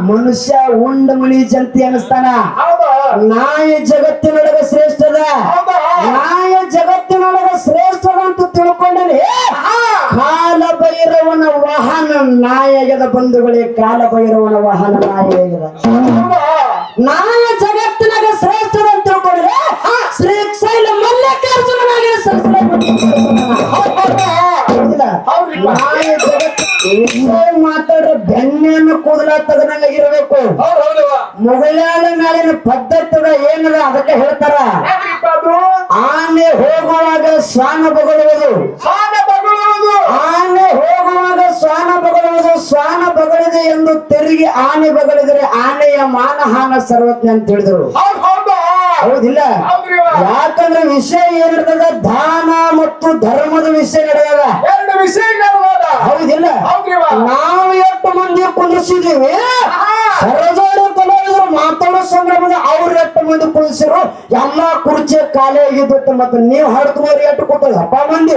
ಮನುಷ್ಯ ಉಂಡ ಮುಳಿ ಜಂತಿ ಅನಿಸ್ತಾನ. ನಾಯಿ ಜಗತ್ತಿನೊಳಗ ಶ್ರೇಷ್ಠದ, ನಾಯಿ ಜಗತ್ತಿನೊಳಗ ಶ್ರೇಷ್ಠದ ಅಂತ ತಿಳ್ಕೊಂಡೇನೆ. ಕಾಲ ಭೈರವನ ವಾಹನ ನಾಯಿಯಾಗದ ಬಂಧುಗಳೇ, ಕಾಲ ಭೈರವನ ವಾಹನ ನಾಯಿಯಾಗದ. ನಾಯ ಜಗತ್ತಿನಾಗ ಶ್ರೇಷ್ಠದ ಅಂತ ತಿಳ್ಕೊಂಡ್ರೆ ಶ್ರೀಶೈಲ ಮಲ್ಲಿಕಾರ್ಜುನನಾಗಿ ಮಾತಾಡ್ರೆ ಬೆನ್ನೆಯನ್ನು ಕೂದಲ ತಗನಾಗಿರ್ಬೇಕು. ಮೊಘಲಾಳ ಮೇಲಿನ ಪದ್ಧತಿಗ ಏನದ ಅದಕ್ಕೆ ಹೇಳ್ತಾರ, ಆನೆ ಹೋಗುವಾಗ ಶ್ವಾನ ಬಗಳುವುದು, ಆನೆ ಹೋಗುವಾಗ ಶ್ವಾನ ಬಗಳುವುದು, ಶ್ವಾನ ಬಗಳಿದೆ ಎಂದು ತಿರುಗಿ ಆನೆ ಬಗಳಿದರೆ ಆನೆಯ ಮಾನಹಾನ ಸರ್ವಜ್ಞ ಅಂತ ಹೇಳಿದ್ರು. ಹೌದಿಲ್ಲ? ಯಾಕಂದ್ರೆ ವಿಷಯ ಏನಿರ್ತದ, ದಾನ ಮತ್ತು ಧರ್ಮದ ವಿಷಯ ನಡೆಯದ. ಹೌದಿಲ್ಲ? ನಾವು ಎಷ್ಟು ಮಂದಿ ಕುಂದಿಸಿದೀವಿ, ಸರಜೋಡಿ ಕಲಾವಿದರು ಮಾತಾಡೋ ಸಂದರ್ಭದ ಅವ್ರು ಎಷ್ಟು ಮಂದಿ ಕುಂದಿಸಿರು, ಎಲ್ಲಾ ಕುರ್ಚಿ ಖಾಲಿ ಆಗಿದ್ದು. ಮತ್ತೆ ನೀವು ಹಡ್ಕೊಂಡ್ರಿ ಎಷ್ಟು ಕೊಟ್ಟದಪ್ಪ ಮಂದಿ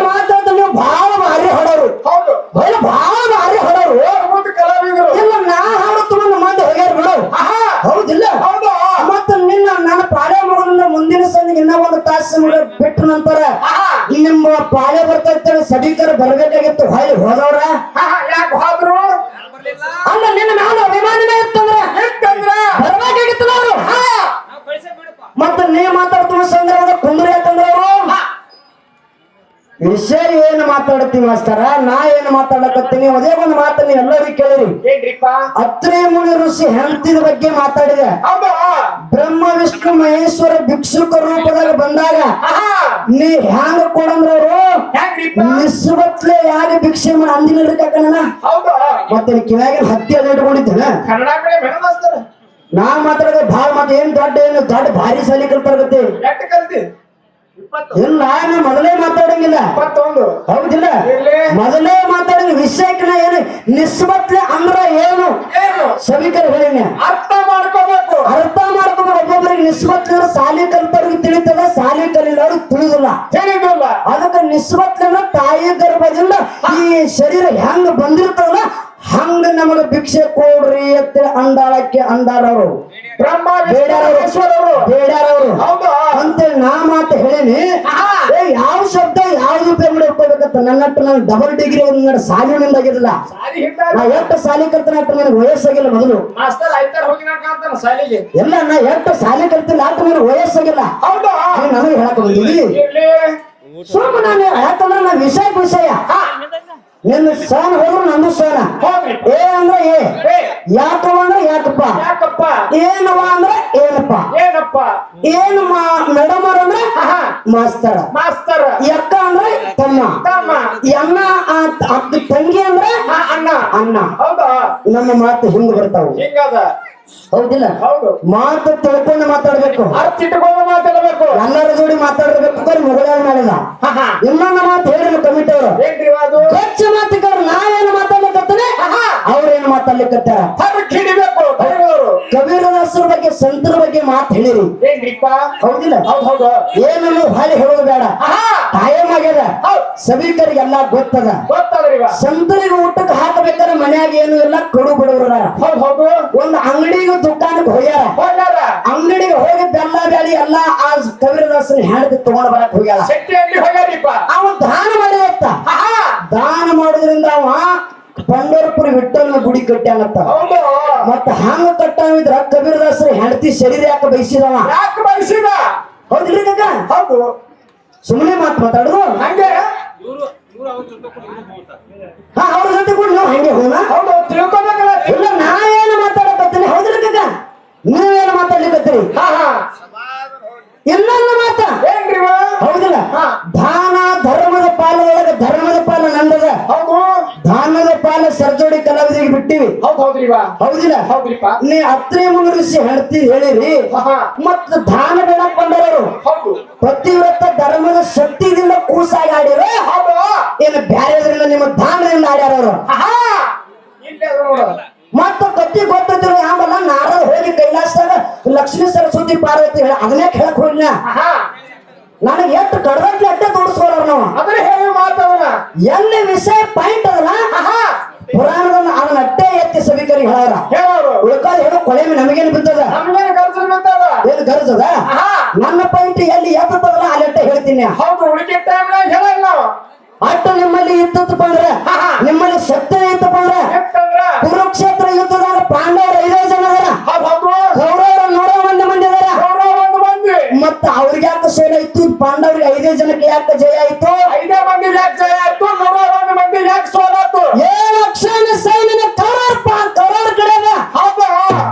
ಮಾತಾಡ್ತಾರೆ. ನೀವು ಬಹಳ ಭಾರಿ ಹೊಡೋರು, ಬಹಳ ಭಾರಿ ಹೊಡೋರು. ಇಲ್ಲ ನಾ ಹಾಡುತ್ತ ಮಂದಿ ಹೋಗ್ಯಾರ ಬಿಡು. ಹೌದಿಲ್ಲ? ಮತ್ತ ನಿನ್ನ ನನ್ನ ಪಾಳೆ ಮಗನ ಮುಂದಿನ ಸಂದಿಗೆ ಇನ್ನ ಒಂದು ತಾಸು ಬಿಟ್ಟ ನಂತರ ನಿಮ್ಮ ಪಾಳೆ ಬರ್ತಾ ಸಭಿಕರು ಬರ್ಬೇಕಾಗಿತ್ತು. ಹೊಳ್ಳಿ ಹೋದವ್ರ ಅಲ್ಲ, ನಿನ್ನ ನಾನು ಅಭಿಮಾನಿನೇ ಇತ್ತಂದ್ರ ಬರ್ಬೇಕಾಗಿತ್ತಲ್ಲ ಅವರು. ಮತ್ತ ನೀ ಮಾತಾಡ್ತೀವಿ ಸಂದರ್ಭದ ಕುಂದ್ರಿ ಯಾಕಂದ್ರ ಅವರು ವಿಷಯ ಏನು ಮಾತಾಡ್ತೀವಿ ಮಾಸ್ತರ, ನಾ ಏನು ಮಾತಾಡಕತ್ತೀನಿ. ಅದೇ ಒಂದು ಮಾತು ನೀವು ಎಲ್ಲರಿಗೂ ಕೇಳಿರಿ. ಅತ್ರಿ ಮುನಿ ಋಷಿ ಹೆಂಡತಿನ ಬಗ್ಗೆ ಮಾತಾಡಿದೆ. ಬ್ರಹ್ಮ ವಿಷ್ಣು ಮಹೇಶ್ವರ ಭಿಕ್ಷುಕ ರೂಪದಾಗ ಬಂದಾಗ ನೀ ಹ್ಯಾಂಗ ಕೊಡಂದ್ರವ್ರು ನಿಸ್ಬತ್ಲೆ ಯಾರು ಭಿಕ್ಷೆ ಮಾಡಿ ಅಂದಿನ ಕಾಕಣ್ಣ. ಮತ್ತೆ ಕಿವ್ಯಾಗ ಹತ್ತಿ ಅದು ಇಟ್ಕೊಂಡಿದ್ದೇನೆ. ನಾ ಮಾತಾಡೋದು ಭಾಳ ಮಾತು. ಏನ್ ದೊಡ್ಡ ಭಾರಿ ಸಾಲಿ ಕಲ್ತಾರಗತ್ತೆ. ಇಲ್ಲ ನಾ ಮೊದಲೇ ಮಾತಾಡಂಗಿಲ್ಲ. ಹೌದಿಲ್ಲ? ಮೊದಲೇ ಮಾತಾಡಿದ ವಿಷಯಕ್ಕೆ ಏನು ನಿಸ್ಬತ್ಲೆ ಅಂದ್ರ ಏನು ಸಭಿಕರು ಹೇಳಿನ ಅರ್ಥ ಮಾಡ್ಕೋಬೇಕು. ಒಬ್ಬೊಬ್ಬರಿಗೆ ನಿಸ್ಬತ್ಲೆ ಸಾಲಿ ಕಲ್ತವ್ರಿಗೆ ತಿಳಿತದ, ಸಾಲಿ ಕಲಿಲ್ಲವ್ರಿಗೆ ತಿಳಿದಿಲ್ಲ. ಅದಕ್ಕೆ ನಿಸ್ಬತ್ಲೆ ತಾಯಿ ಗರ್ಭದಿಂದ ಈ ಶರೀರ ಹೆಂಗ್ ಬಂದಿರ್ತವಲ್ಲ ಹಂಗ ನಮಗ ಭಿಕ್ಷೆ ಕೊಡ್ರಿ ಅಂತ ಅಂದಾಳಕ್ಕೆ ಅಂದಾರವರು ಬೇಡಾರವರು ಅಂತೇಳಿ ನಾ ಮಾತು ಹೇಳಿನಿ. ಯಾವ ಶಬ್ದ ಯಾವ್ದು ಉಪಯೋಗ ಮಾಡ್ಕೋಬೇಕಂತ ನನ್ನಟ್ಟು ನಾನು ಡಬಲ್ ಡಿಗ್ರಿ ಒಂದು ಸಾಲಿನಿಂದಾಗಿರಲಿಲ್ಲ. ನಾ ಎಷ್ಟು ಸಾಲಿ ಕಲ್ತಾನ ಅಟ್ಟು ನನಗೆ ವಯಸ್ಸಾಗಿಲ್ಲ. ಮೊದಲು ಎಲ್ಲ ನಾ ಎಷ್ಟು ಸಾಲಿ ಕಲ್ತಿಲ್ಲ ಅಟ್ಟು ನನಗೆ ವಯಸ್ಸಾಗಿಲ್ಲ. ನನಗೆ ಹೇಳಕ್ ಬಂದಿದ್ವಿ ಸುಮ್ಮ ನಾನು ಯಾಕಂದ್ರೆ ನಾ ವಿಷಯ ನಿನ್ನ ಸೋನ ಹೋದ್ರು ನಂದು ಸೋನ. ಏ ಅಂದ್ರೆ ಏ, ಯಾಕವ ಅಂದ್ರೆ ಯಾಕಪ್ಪ, ಏನವ ಅಂದ್ರೆ ಏನಪ್ಪ, ಏನು ಮೇಡಮರ್ ಅಂದ್ರೆ ಮಾಸ್ತರ, ಯಕ್ಕ ಅಂದ್ರೆ ತಮ್ಮ, ಅಣ್ಣ ತಂಗಿ ಅಂದ್ರೆ ಅಣ್ಣ. ನಮ್ಮ ಮಾತು ಹಿಂಗ್ ಬರ್ತಾವ. ಹೌದಿಲ್ಲ? ಮಾತು ತಿಳ್ಕೊಂಡು ಮಾತಾಡ್ಬೇಕು, ಎಲ್ಲರ ಜೋಡಿ ಮಾತಾಡ್ಬೇಕು. ಮೊಘಲಾಳ ಮಾಡಿದ ಇನ್ನೊಂದು ಮಾತು ಹೇಳಿದ್ರು ಕಮಿಟಿ ಅವರು, ಹೆಚ್ಚು ಮಾತುಗಾರ ನಾ ಏನು ಮಾತಾಡ್ಲಿಕ್ಕತ್ತಾನೆ ಅವ್ರೇನು ಮಾತಾಡ್ಲಿಕ್ಕತ್ತಾರ. ಕಬೀರದಾಸರ ಬಗ್ಗೆ ಸಂತರ ಬಗ್ಗೆ ಮಾತು ಹೇಳಿರಿ. ಹೌದಿಲ್ಲ? ಏನನ್ನು ಹಾಳಿ ಹೇಳೋದು ಬೇಡ. ಕಾಯಂ ಆಗ್ಯದ, ಸಭಿಕರಿಗೆಲ್ಲ ಗೊತ್ತದ. ಸಂತರಿಗೆ ಊಟಕ್ಕೆ ಹಾಕಬೇಕಾದ್ರೆ ಮನ್ಯಾಗ ಏನು ಇಲ್ಲ, ಕಡು ಬಿಡೋರ. ಒಂದು ಅಂಗಡಿಗೆ ದುಕಾನಕ್ಕೆ ಹೋಗ್ಯಾರ, ಅಂಗಡಿಗೆ ಹೋಗಿ ಬೆಲ್ಲ ಬ್ಯಾಳಿ ಎಲ್ಲ ಆ ಕಬೀರದಾಸನ ಹೆಂಡತಿ ತಗೊಂಡ್ ಬರಕ್ ಹೋಗ್ಯಾರ. ಅವ ದಾನ ಮಾಡಿದತ್ತ. ದಾನ ಮಾಡೋದ್ರಿಂದ ಅವ ಪಂಡರಪುರ ವಿಠ್ಠಲನ ಗುಡಿ ಕಟ್ಟ್ಯಾನತ್ತ. ಮತ್ತ ಹಂಗ ಕಟ್ಟಾವಿದ್ರ ಕಬೀರದಾಸರ ಹೆಂಡತಿ ಶರೀರ ಯಾಕೆ ಬಯಸಿದವ? ಹೌದಿಲ್ಲ ಕಾಕ? ಹೌದು. ಸುಮ್ಮನೆ ಮಾತಾಡುದು ಹಂಗೆ ಅವ್ರ ಜೊತೆ ಕೂಡ ನಾವು ಹಂಗೆ ಹೋಗೋಣ. ಇಲ್ಲ ನಾ ಏನು ಮಾತಾಡಕತ್ತೀನಿ. ಹೌದಿಲ್ಲ ಕಾಕ? ನೀವೇನು ಮಾತಾಡ್ಲಿಕ್ಕತ್ತೀರಿ? ಇನ್ನೊಂದು ಮಾತ ಹೌದಿಲ್ಲ? ದಾನ ಧರ್ಮದ ಪಾಲದೊಳಗೆ ಧರ್ಮದ ಪಾಲ ನಂದದ. ದಾನದ ಪಾಲ ಸರ್ಜೋಡಿ ಕಲಾವಿದರಿಗೆ ಬಿಟ್ಟಿವಿ. ಹೌದಿಲ್ಲ? ನೀ ಅತ್ರಿ ಮುನಿ ಋಷಿ ಹೇಳ್ತಿ ಹೇಳಿರಿ. ಮತ್ತ ದಾನ ಬೇಡಕ್ ಬಂದವರು ಪ್ರತಿವ್ರತ ಧರ್ಮದ ಶಕ್ತಿಯಿಂದ ಕೂಸಾಗಿ ಆಡಿರ ಏನು ಬ್ಯಾರೆದ್ರಿಂದ ನಿಮ್ಮ ದಾನದಿಂದ ಆಡ್ಯಾರವರು. ಮತ್ತ ಕತ್ತಿ ಗೊತ್ತಿದ್ರು ಆಮೇಲೆ ನಾರದ ಹೋಗಿ ಕೈಲಾಸದಾಗ ಲಕ್ಷ್ಮೀ ಸರಸ್ವತಿ ಪಾರ್ವತಿ ಹೇಳ ಅದನ್ನೇ ಹೇಳಕ್ ಹೋಗಿನ ನನಗೆ ಎಷ್ಟು ಕಡದಟ್ಲೆ ಅಟ್ಟೆ ತೋರಿಸ್ಕೊಳವ್ರ ನಾವು. ಎಲ್ಲಿ ವಿಷಯ ಪಾಯಿಂಟ್ ಅದಲ್ಲ ಪುರಾಣದ ಸಭಿಕರಿಗೆ ಹೇಳಾರ ಉಳ್ಕಾದ ಹೇಳೋ ಕೊಳೆ ನಮಗೇನು ಬಿದ್ದದ ಏನು ಗರ್ಜದ ನನ್ನ ಪಾಯಿಂಟ್ ಎಲ್ಲಿ ಎತ್ತದಲ್ಲ ಅಲ್ಲಟ್ಟ ಹೇಳ್ತೀನಿ ಅಟ್ಟ ನಿಮ್ಮಲ್ಲಿ ಇತ್ತಪ್ಪ ಅಂದ್ರೆ ನಿಮ್ಮಲ್ಲಿ ಸತ್ಯ ಇತ್ತಪ್ಪ ಅಂದ್ರೆ ಕುರುಕ್ಷೇತ್ರ ಯುದ್ಧದಾಗ ಪಾಂಡವರು 5 ಜನ ಅದಾರ ಕೌರವರು 101 ಮಂದಿ ಅದಾರ ಮತ್ತ ಅವ್ರಿಗೆ ಯಾಕೆ ಸೋಲಾಯ್ತು ಪಾಂಡವ್ರಿಗೆ 5 ಜನಕ್ಕೆ ಯಾಕೆ ಜಯ ಆಯ್ತು 5 ಮಂದಿ ಯಾಕೆ ಜಯ ಆಯ್ತು 101 ಮಂದಿ ಯಾಕೆ ಸೋಲಾಯ್ತು 7 ಲಕ್ಷ ಸೈನ್ಯನ ಕೌರವ್ರ ಕಡೆ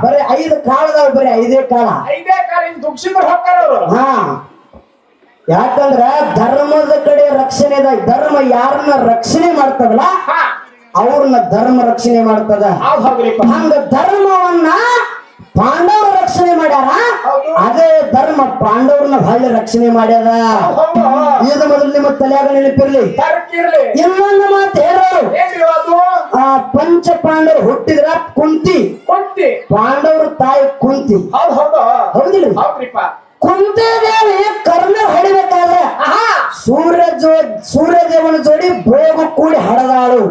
ಬರೀ 5 ಕಾಳದವ್ ಬರೀ 5 ಕಾಳ ದುಕ್ಷಿದ್ರು ಹೋಗ್ತಾರ ಅವರು ಹಾ ಯಾಕಂದ್ರ ಧರ್ಮದ ಕಡೆ ರಕ್ಷಣೆ ಧರ್ಮ ಯಾರನ್ನ ರಕ್ಷಣೆ ಮಾಡ್ತದಲ್ಲ ಅವ್ರನ್ನ ಧರ್ಮ ರಕ್ಷಣೆ ಮಾಡ್ತದ ಹಂಗ ಧರ್ಮವನ್ನ ಪಾಂಡವರು ರಕ್ಷಣೆ ಮಾಡ್ಯಾರ ಅದೇ ಧರ್ಮ ಪಾಂಡವ್ರನ್ನ ಹೊಳ್ಳಿ ರಕ್ಷಣೆ ಮಾಡ್ಯಾರ ಇದು ಮೊದಲು ನಿಮ್ಮ ತಲೆಯಾಗ ನೆನಪಿರ್ಲಿ ಇನ್ನೊಂದು ಮಾತು ಹೇಳೋರು ಪಂಚ ಪಾಂಡವರು ಹುಟ್ಟಿದ್ರ ಕುಂತಿ ಪಾಂಡವ್ರ ತಾಯಿ ಕುಂತಿ ಹೌದಿಲ್ಲ ಕುಂತಿದೇವಿ ಕರ್ಣ ಹೊಡಿಬೇಕಾದ್ರೆ ಸೂರ್ಯದೇವನ ಜೋಡಿ ಭೋಗ ಕೂಡಿ ಹಡದಾಳು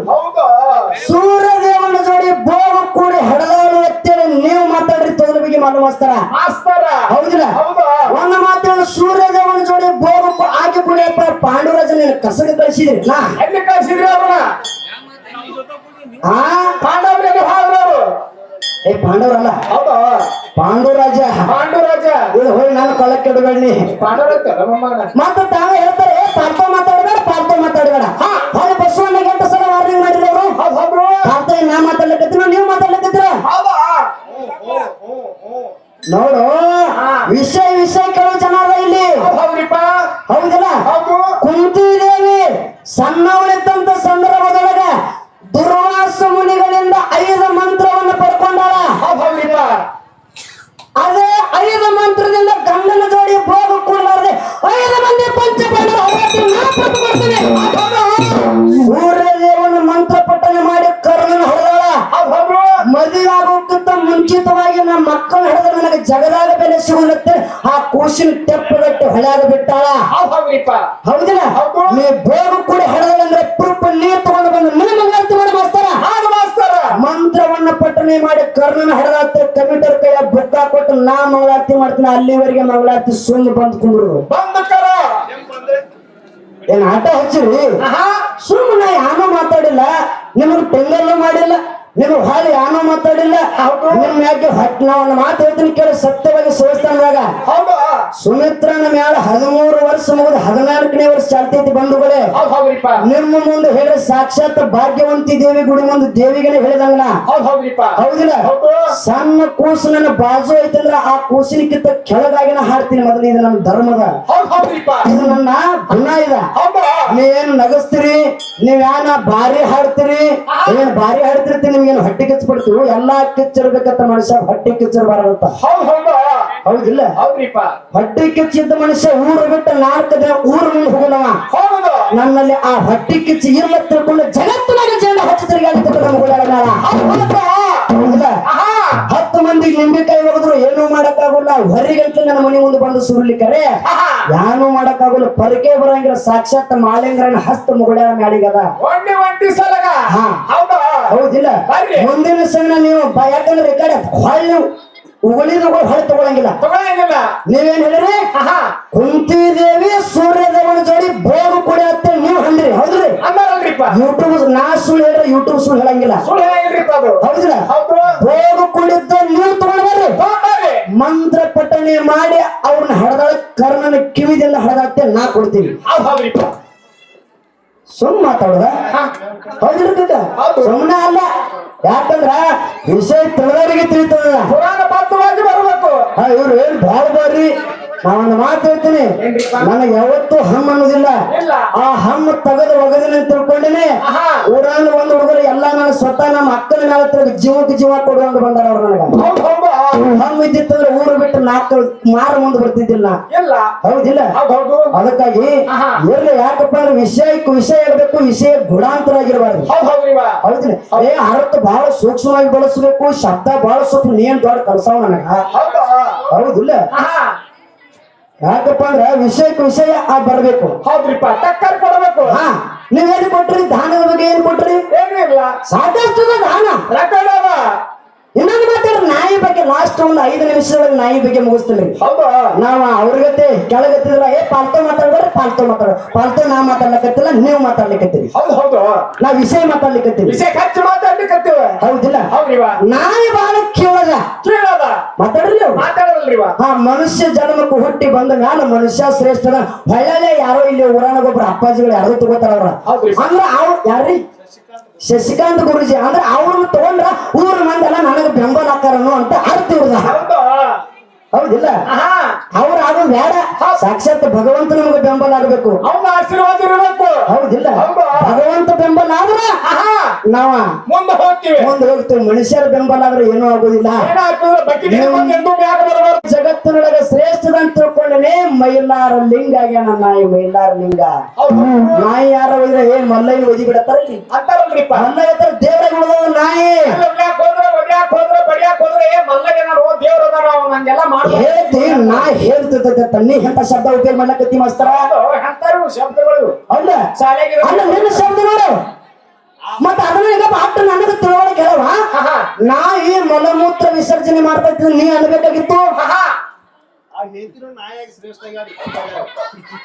ಸೂರ್ಯದೇವನ ಜೋಡಿ ಭೋಗ ಕೂಡಿ ಹಡದಾಳು ಅಂತೇಳಿ ನೀವು ಮಾತಾಡ್ರಿ ತೊಗಲ ಬಗ್ಗೆ ಮಾತಾಡ್ತಾರ ಹೌದಿಲ್ಲ ಒಂದು ಮಾತಾಡ ಸೂರ್ಯದೇವನ ಜೋಡಿ ಭೋಗ ಆಗಿ ಕೂಡಿಯಪ್ಪ ಪಾಂಡುರಾಜನ ಕಸಗ ಕಳಿಸಿದ್ರಿ ನಾ ಎಲ್ಲಿ ಕಳಿಸಿದ್ರಿ ಅವ್ರನ್ನ ಪಾಂಡವ್ರು ಏ ಪಾಂಡವರಲ್ಲ ಪಾಂಡುರಾಜ ಇದು ಹೋಗಿ ನಾನು ಕೊಳ್ಳಕ್ಕೆ ಇಡಬೇಡಿ ಮತ್ತ ತಾವೇ ಹೇಳ್ತಾರೆ ಪಾರ್ಥ ಮಾತಾಡಬೇಡ ಹೊಳೆ ಬಸವಣ್ಣಗೆ 8 ಸಲ ವಾರ್ನಿಂಗ್ ಮಾಡಿದ್ರು ಅವರು ಪಾರ್ಥ ನಾ ಮಾತಾಡ್ಲಿಕ್ಕತ್ತಿನ ನೀವು ಮಾತಾಡ್ಲಿಕ್ಕತ್ತಿರ ನೋಡು ವಿಷಯ ಕೆಲವು ಜನ ಅದ ಇಲ್ಲಿ ಹೌದಲ್ಲ ಕುಂತಿದೇವಿ ಸಣ್ಣವಳಿದ್ದಂತ ಸಂದರ್ಭದೊಳಗ ದುರ್ವಾಸ ಮುನಿಗಳಿಂದ 5 ಮಂತ್ರವನ್ನು ಪಡ್ಕೊಂಡಾಳ ಅದೇ 5 ಮಂತ್ರದಿಂದ ಗಂಡನ ಜೋಡಿ ಭೋಗ ಕೂಡಲಾರದೆ 5 ಮಂದಿ ಸೂರ್ಯದೇವನ ಮಂತ್ರ ಪಠನೆ ಮಾಡಿ ಕರ್ಣನ ಹೊಡೆದಾಳ ಮದುವೆ ಆಗೋಕ್ಕಿಂತ ಮುಂಚಿತವಾಗಿ ನಮ್ಮ ಮಕ್ಕಳು ಹಿಡಿದ್ರೆ ನನಗೆ ಜಗದಾಗ ಬೆಲೆ ಸಿಗುತ್ತೆ ಆ ಕೂಸಿನ ತೆಪ್ಪಗಟ್ಟಿ ಹೊಳೆಯಾಗ ಬಿಟ್ಟಾಳ ಹೌದಿಲ್ಲ ನೀ ಭೋಗ ಕೂಡ ಹೊಡೆದಂದ್ರೆ ಪ್ರೂಫ್ ನೀರು ತಗೊಂಡು ಬಂದು ನಿಮ್ಮ ಮಂಗಳಾರತಿ ಮಾಡಿ ಮಾಸ್ತಾರ ಮಂತ್ರವನ್ನ ಪಠನೆ ಮಾಡಿ ಕರ್ಣನ ಹೊಡೆದಾತ ಕಮಿಟರ್ ಕೈಯ ಬುಕ್ಕ ಕೊಟ್ಟು ನಾ ಮಂಗಳಾರತಿ ಮಾಡ್ತೀನಿ ಅಲ್ಲಿವರೆಗೆ ಮಂಗಳಾರತಿ ಸುಮ್ಮನೆ ಬಂದ್ ಕುಂದ್ರು ಏನ್ ಆಟ ಹಚ್ಚಿರಿ ಸುಮ್ಮನೆ ಯಾನೋ ಮಾತಾಡಿಲ್ಲ ನಿಮಗ್ ಟೆಂಗಲ್ಲೂ ಮಾಡಿಲ್ಲ ನಿಮಗ್ ಹಾಲಿ ಯಾನೋ ಮಾತಾಡಿಲ್ಲ ನಿಮ್ ಯಾಕೆ ನಾ ಒಂದು ಮಾತು ಹೇಳ್ತೀನಿ ಕೇಳಿ ಸತ್ಯವಾಗಿ ಸುವಸ್ಥಾನದಾಗ ಸುಮಿತ್ರನ ಮ್ಯಾಲ 13 ವರ್ಷ ಮುಗಿದು 14ನೇ ವರ್ಷ ಚಾಲ್ತೈತಿ ಬಂಧುಗಳೇ ನಿಮ್ಮ ಮುಂದೆ ಹೇಳಿ ಸಾಕ್ಷಾತ್ ಭಾಗ್ಯವಂತಿ ದೇವಿ ಗುಡಿ ಮುಂದೆ ದೇವಿಗೆನೆ ಹೇಳಿದಂಗನ ಹೌದಿಲ್ಲ ಸಣ್ಣ ಕೂಸು ನನ್ನ ಬಾಜು ಐತಂದ್ರ ಆ ಕೂಸಿನಕ್ಕಿಂತ ಕೆಳಗಾಗಿನ ಹಾಡ್ತೀನಿ ಮೊದಲು ಇದು ನನ್ನ ಧರ್ಮದ ಇದು ನನ್ನ ಗುಣ ಇದ ನೀವೇನು ನಗಸ್ತೀರಿ ನೀವ್ ಯಾನ ಭಾರಿ ಹಾಡ್ತೀರಿ ಏನ್ ಭಾರಿ ಹಾಡ್ತಿರ್ತೀನಿ ನಿಮ್ಗೇನು ಹೊಟ್ಟೆ ಕಿಚ್ಚಬಿಡ್ತೀವಿ ಎಲ್ಲಾ ಕಿಚ್ಚಿರ್ಬೇಕಂತ ಮನುಷ್ಯ ಹೊಟ್ಟೆ ಕಿಚ್ಚಿರಬಾರದಂತ ಹೌದಿಲ್ಲ ಹೊಟ್ಟೆ ಕಿಚ್ಚಿದ್ದ ಮನುಷ್ಯ ಊರು ಬಿಟ್ಟು 4 ದಿನ ಊರು ಮುಂದೆ ಹೋಗೋಣವ ನನ್ನಲ್ಲಿ ಆ ಹೊಟ್ಟೆ ಕಿಚ್ಚಿ ಇಲ್ಲ ತಿಳ್ಕೊಂಡು ಜಗತ್ತಿನಾಗ ಜನ ಹಚ್ಚಿ ತಿರುಗಾಡ್ತಿದ್ರು ನಮ್ಗೆ 10 ಮಂದಿ ನಿಂಬೆಕಾಯಿ ಹೋಗಿದ್ರು ಏನೂ ಮಾಡಕ್ಕಾಗಲ್ಲ ಹೊರಗಂತ ನನ್ನ ಮನೆ ಮುಂದೆ ಬಂದು ಸುರ್ಲಿಕ್ಕರೆ ಯಾನು ಮಾಡಕ್ಕಾಗಲ್ಲ ಪರಕೆ ಬರಂಗಿಲ್ಲ ಸಾಕ್ಷಾತ್ ಮಾಳಿಂಗರನ ಹಸ್ತ ಮುಗುಳ್ಯಾರ ಮ್ಯಾಳಿಗದ ಹೌದಿಲ್ಲ ಮುಂದಿನ ಸಮಯ ನೀವು ಯಾಕಂದ್ರೆ ಈ ಕಡೆ ಹೊಳ್ಳಿ ಉಗುಳಿದ್ರು ಹೊಳೆ ತಗೊಳಂಗಿಲ್ಲ ನೀವೇನ್ ಹೇಳಿರಿ ಕುಂತಿದೇವಿ ಸೂರ್ಯದೇವನ ಜೋಡಿ ಭೋಗ ಕುಡಿ ಅಂತ ನೀವು ಅಂದ್ರಿ ಹೌದ್ರಿ ಯೂಟ್ಯೂಬ್ ನಾ ಸುಳ್ಳು ಹೇಳ್ರಿ ಯೂಟ್ಯೂಬ್ ಸುಳ್ಳು ಹೇಳಂಗಿಲ್ಲ ಹೌದಿಲ್ಲ ಭೋಗ ಕುಡಿದ್ದು ನೀವು ತಗೊಂಡ್ಬರ್ರಿ ಮಂತ್ರ ಪಠನೆ ಮಾಡಿ ಅವ್ರನ್ನ ಹಡದಾಳ ಕರ್ಣನ ಕಿವಿದಿಂದ ಹಡದಾಡ್ತೆ ನಾ ಕೊಡ್ತೀವಿ ಸುಮ್ ಮಾತಾಡುದ ಹೌದಿರ್ತೈತ ಸುಮ್ಮನೆ ಅಲ್ಲ ಯಾಕಂದ್ರ ವಿಷಯ ತಿಳಿದವರಿಗೆ ತಿಳಿತದ ಇವ್ರು ಏನ್ ಬಾಳ್ ಬಾರಿ ನಾವೊಂದು ಮಾತು ಹೇಳ್ತೀನಿ ನನಗೆ ಯಾವತ್ತೂ ಹಮ್ ಅನ್ನೋದಿಲ್ಲ ಆ ಹಮ್ ತೆಗೆದು ಒಗದಿನ ತಿಳ್ಕೊಂಡೇನೆ ಊರಾಗ ಒಂದ್ ಹುಡುಗರು ಎಲ್ಲಾ ನಾನು ಸ್ವತಃ ನಮ್ಮ ಅಕ್ಕನ ಮೇಲೆ ಜೀವಕ್ಕೆ ಜೀವ ಕೊಡುವಂಗ ಬಂದಾರ ಅವ್ರು ನನಗ ಹಮ್ ಇದ್ದಿತ್ತಂದ್ರೆ ಊರು ಬಿಟ್ಟು 4 ಮಾರು ಮುಂದೆ ಬರ್ತಿದ್ದಿಲ್ಲ ಹೌದಿಲ್ಲ ಅದಕ್ಕಾಗಿ ಇರ್ಲಿ ಯಾಕಪ್ಪ ಅಂದ್ರೆ ವಿಷಯಕ್ಕೆ ವಿಷಯ ಇರಬೇಕು ವಿಷಯ ಗುಣಾಂತರ ಆಗಿರಬಾರ್ದು ಹೌದಿಲ್ಲ ಅರ್ಥ ಬಹಳ ಸೂಕ್ಷ್ಮವಾಗಿ ಬಳಸಬೇಕು ಶಬ್ದ ಬಹಳ ಸೂಕ್ಷ್ಮ ನೀನ್ ದೊಡ್ಡ ಕಲ್ಸಾವ ನನಗ ಹೌದಿಲ್ಲ ಯಾಕಪ್ಪ ಅಂದ್ರೆ ವಿಷಯಕ್ಕೆ ವಿಷಯ ಬರ್ಬೇಕು ಟಕ್ಕರ್ ಕೊಡಬೇಕು ನೀವೇನು ಕೊಟ್ರಿ ದಾನದ ಬಗ್ಗೆ ಏನ್ ಕೊಟ್ರಿ ಏನಿಲ್ಲ ಸಾಕಷ್ಟು ದಾನ ರೊಕ್ಕ ಅದ ಇನ್ನೊಂದು ಮಾತಾಡ ನಾಯಿ ಬಗ್ಗೆ ಲಾಸ್ಟ್ ಒಂದು 5 ನಿಮಿಷದೊಳಗೆ ನಾಯಿ ಬಗ್ಗೆ ಮುಗಿಸ್ತೀನಿ ಹೌದಾ ನಾವ ಅವ್ರಿಗತ್ತೆ ಕೆಳಗತ್ತಿದ್ರ ಪಾಲ್ತು ಮಾತಾಡಿದ್ರೆ ಪಾಲ್ತು ನಾ ಮಾತಾಡ್ಲಿಕ್ಕತ್ತಿಲ್ಲ ನೀವು ಮಾತಾಡ್ಲಿಕ್ಕತ್ತೀರಿ ಹೌದು ಹೌದು ನಾ ವಿಷಯ ಮಾತಾಡ್ಲಿಕ್ಕತ್ತೀವಿ ವಿಷಯ ಖರ್ಚು ಮಾತಾಡ್ಲಿಕ್ಕತ್ತೀವ ಹೌದಿಲ್ಲ ಹೌದ್ರಿವಾ ನಾಯಿ ಬಾಳ ಕೇಳದ ಕೇಳದ ಮಾತಾಡ್ರಿ ನೀವು ಮಾತಾಡಲ್ರಿವಾ ಆ ಮನುಷ್ಯ ಜನ್ಮಕ್ಕೂ ಹುಟ್ಟಿ ಬಂದ ಮ್ಯಾಲ ಮನುಷ್ಯ ಶ್ರೇಷ್ಠನ ಹೊಳ್ಳೆ ಯಾರೋ ಇಲ್ಲಿ ಊರಾನ ಒಬ್ರು ಅಪ್ಪಾಜಿಗಳು ಯಾರೋ ತಗೋತಾರ ಅವ್ರ ಹೌದ್ರಿ. ಅಂದ್ರ ಅವ್ರು ಯಾರ್ರಿ ಶಶಿಕಾಂತ್ ಗುರುಜಿ ಅಂದ್ರೆ ಅವ್ರನ್ನ ತಗೊಂಡ್ರ ಊರ ಮಂದೆಲ್ಲ ನನಗೆ ಬೆಂಬಲ ಹಾಕಾರನು ಅಂತ ಅರ್ಥ ಇವ್ರದ ಹೌದಾ ಹೌದಿಲ್ಲ ಆಹಾ ಅವ್ರ ಅದು ಬೇಡ ಸಾಕ್ಷಾತ್ ಭಗವಂತ ನಮಗೆ ಬೆಂಬಲ ಆಗ್ಬೇಕು ಅವನ ಆಶೀರ್ವಾದ ಇರಬೇಕು ಹೌದಿಲ್ಲ ಹೌದಾ ಭಗವಂತ ಬೆಂಬಲ ಆದ್ರ ಆಹಾ ನಾವ ಮುಂದೆ ಹೋಗ್ತೀವಿ ಮುಂದೆ ಹೋಗ್ತೀವಿ ಮನುಷ್ಯರ ಬೆಂಬಲ ಆದ್ರೆ ಏನೂ ಆಗೋದಿಲ್ಲ ಏನಾಗ್ತದೆ ಬಕಿ ಎಂದು ಮ್ಯಾಗ ಬರಬಾರ್ದು ಜಗತ್ತಿನೊಳಗೆ ಶ್ರೇಷ್ಠದಂತ ತಿಳ್ಕೊಂಡೇನೆ ಮೈಲಾರ ಲಿಂಗ ಆಗ್ಯಾನ ನಾಯಿ ಮೈಲಾರ ಲಿಂಗ ಹೌದು ನಾಯಿ ಯಾರ ಒಯ್ದ್ರೆ ಏನ್ ಮಲ್ಲಯ್ಯನ ಒದಿ ಬಿಡತ್ತಾರ ಇಲ್ಲಿ ಅಂತಾರಲ್ರಿಪ್ಪ ಮಲ್ಲಯ್ಯ ದೇವರಾಗ ಉಳಿದವ ನಾಯಿ ಒಡ್ಯಾಕ್ ಹೋದ್ರೆ ಬಡಿಯಾಕ್ ಹೋದ್ರೆ ಏ ಮಲ್ಲಯ್ಯನಾರು ದೇವ್ರ ಅದಾರ ಅವ್ ನಂಗೆಲ್ಲ ಮಾಡ್ತಾರೆ ಹೇಳ್ತಿ ನಾ ಹೇಳ್ತಿರ್ತೈತೆ ತನ್ನಿ ಎಂತ ಶಬ್ದ ಉಪಯೋಗ ಮಾಡ್ಲಕತ್ತಿ ಮಾಸ್ತರ ಅಂತಾರು ಶಬ್ದಗಳು ಅಲ್ಲ ಶಾಲೆಗೆ ಅಲ್ಲ ನಿನ್ನ ಶಬ್ದ ನೋಡು ಮತ್ತ ಅದನ್ನ ಈಗ ಪಾಠ ನನಗೆ ತಿಳುವಳಿಕೆ ಹೇಳವ ಆಹಾ ನಾಯಿ ಮಲಮೂತ್ರ ವಿಸರ್ಜನೆ ಮಾಡ್ತೈತಿ ನೀ ಅನ್ಬೇಕಾಗಿತ್ತು ಆಹಾ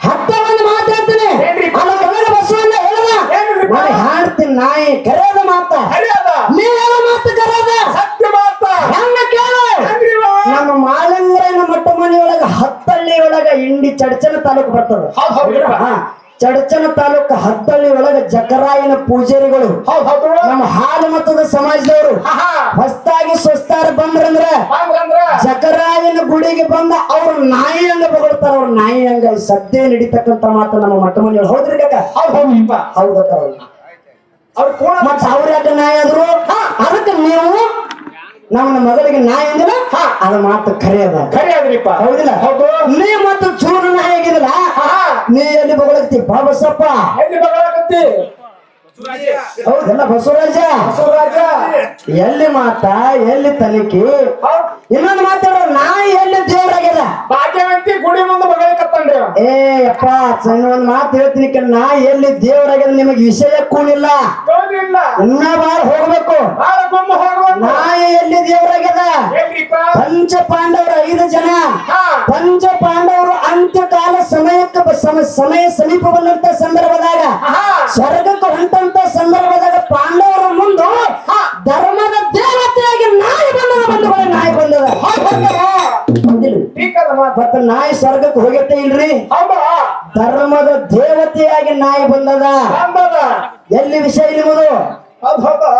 ಹತ್ತ ಒಂದು ಮಾತು ಹೇಳ್ತೀನಿ ಏನ್ರಿ? ಅಲ್ಲ ಕನ್ನಡ ಬಸವಣ್ಣ ಹೇಳದ ಏನ್ರಿ? ನಾನು ಹಾಡ್ತೀನಿ ನಾಯಿ ಕರೆಯದ ಮಾತ ಸರಿ ಅದ ನೀ ಹೇಳ ಮಾತು ಕರೆಯದ ಸತ್ಯ ಮಾತ ಹೆಂಗ ಕೇಳು ಹೆಂಗ್ರಿವಾ? ನಮ್ಮ ಮಾಲಂಗ್ರನ ಮಟ್ಟ ಮನೆಯೊಳಗ ಹತ್ತಳ್ಳಿ ಒಳಗ ಇಂಡಿ ಚಡಚನ ತಾಲೂಕು ಬರ್ತದ ಹೌದ್ ಹೌದ್ರಿಪ್ಪ. ಹಾ, ಚಡಚನ ತಾಲೂಕು ಹತ್ತಳ್ಳಿ ಒಳಗ ಜಕರಾಯನ ಪೂಜಾರಿಗಳು ಹೌದ್ ಹೌದು ನಮ್ಮ ಹಾಲು ಮತದ ಸಮಾಜದವರು ಆಹಾ ಹೊಸ್ತಾಗಿ ಸ್ವಸ್ತಾರ ಬಂದ್ರಂದ್ರ ಹಂಗಂದ್ರ ಜಕರಾಯನ ಗುಡಿಗೆ ಬಂದ ಅವ್ರ ನಾಯಿ ಹಂಗ ಬಗಳ್ತಾರ ಅವ್ರ ನಾಯಿ ಹಂಗ ಸದ್ಯ ನಡೀತಕ್ಕಂತ ಮಾತು ನಮ್ಮ ಮಟ್ಟ ಮನೆಯೊಳಗೆ ಹೌದ್ರಿ ಕಾಕ ಹೌದ್ ಹೌದ್ರಿಪ್ಪ ಹೌದಕ್ಕ ಅವ್ರು ಕೂಡ ಮತ್ತ ಅವ್ರ ಯಾಕೆ ನಾಯಿ ಆದ್ರು ಅದಕ್ಕೆ ನೀವು ನಮ್ಮ ಮಗಳಿಗೆ ನಾಯಿ ಅಂದಿಲ್ಲ ಅದ ಮಾತು ಖರೆ ಅದ ಖರೆ ಅದ್ರಿಪ್ಪ ಹೌದಿಲ್ಲ ಹೌದು ನೀ ಮತ್ತು ಚೂರು ನಾಯಿ ಆಗಿದಿಲ್ಲ ಆಹಾ ನೀ ಎಲ್ಲಿ ಬಗಳಕ್ತಿ ಬಸಪ್ಪ ಎಲ್ಲಿ ಬಗಳಕತ್ತಿ ಹೌದಲ್ಲ ಬಸವರಾಜ ಬಸವರಾಜ ಎಲ್ಲಿ ಮಾತ ಎಲ್ಲಿ ತನಿಖೆ ಹೌದ್ ಇನ್ನೊಂದು ಮಾತಾಡೋ ನಾಯಿ ಎಲ್ಲಿ ದೇವರಾಗ್ಯದ ಭಾಗ್ಯವಂತಿ ಗುಡಿ ಮುಂದೆ ಬಗಳಕತ್ತನ್ರಿ ಅವ. ಏ ಅಪ್ಪ ಇನ್ನೊಂದು ಮಾತು ಹೇಳ್ತೀನಿ ನಾ ಎಲ್ಲಿ ದೇವರಾಗ್ಯದ ನಿಮಗೆ ವಿಷಯ ಕೂನಿಲ್ಲ ಗೌರಿಲ್ಲ ಇನ್ನ ಬಾಳ ಹೋಗ್ಬೇಕು ಬಾಳ ಗುಮ್ಮ ಹೋಗ್ಬೇಕು ನಾಯಿ ಎಲ್ಲಿ ದೇವರಾಗ್ಯದ ಏನ್ರಿಪ್ಪ ಪಂಚ ಪಾಂಡವರು 5 ಜನ ಹಾ ಪಂಚ ಪಾಂಡವರು ಅಂತ್ಯಕಾಲ ಸಮಯಕ್ಕೆ ಸಮಯ ಸಮೀಪ ಬಂದಂತ ಸಂದರ್ಭದಾಗ ಆಹಾ ಸ್ವರ್ಗಕ್ಕೆ ಹೊಂಟಂತ ಸಂದರ್ಭದಾಗ ಪಾಂಡವರ ಮುಂದೆ ಧರ್ಮದ ದೇವತೆಯಾಗಿ ನಾಯಿ ಬಂದದ ಬಂಧುಗಳೇ ನಾಯಿ ಬಂದದ ಹೌದಿಲ್ಲ ಟೀಕ್ ಅದ ಮಾತು ಮತ್ತ ನಾಯಿ ಸ್ವರ್ಗಕ್ಕೆ ಹೋಗೈತೆ ಇಲ್ರಿ ಹೌದಾ ಧರ್ಮದ ದೇವತೆಯಾಗಿ ನಾಯಿ ಬಂದದ ಅಂದದ ಎಲ್ಲಿ ವಿಷಯ ನಿಮ್ಮದು ಹೌದ್ ಹೌದಾ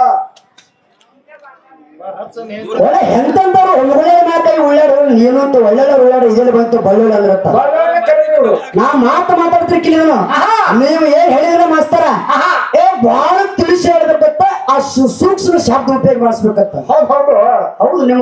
ಒಳ್ಳೆ ಎಂತಂದವ್ರು ಒಳ್ಳೆ ಮಾತಾಗಿ ಉಳ್ಳಾಡು ನೀನಂತೂ ಒಳ್ಳೆ ಉಳ್ಳಾಡು ಇದೆಲ್ಲ ಬಂತು ಬಳ್ಳುಳ್ಳ ಅಂದ್ರತ್ತ ಬಳ್ಳೊಳ್ಳೆ ಕರೆ ನೀವು ನಾ ಮಾತಾಡ್ತಿರ್ಕಿಲ್ಲ ಆಹಾ. ನೀವು ಏನ್ ಹೇಳಿದ್ರ ಮಾಸ್ತರ ಆಹಾ. ಏ ಬಹಳ ತಿಳಿಸಿ ಹೇಳ್ಬೇಕತ್ತ ಆ ಸೂಕ್ಷ್ಮ ಶಬ್ದ ಉಪಯೋಗ ಮಾಡಿಸ್ಬೇಕತ್ತ ಹೌದ್ ಹೌದು ಹೌದು ನಿಮ್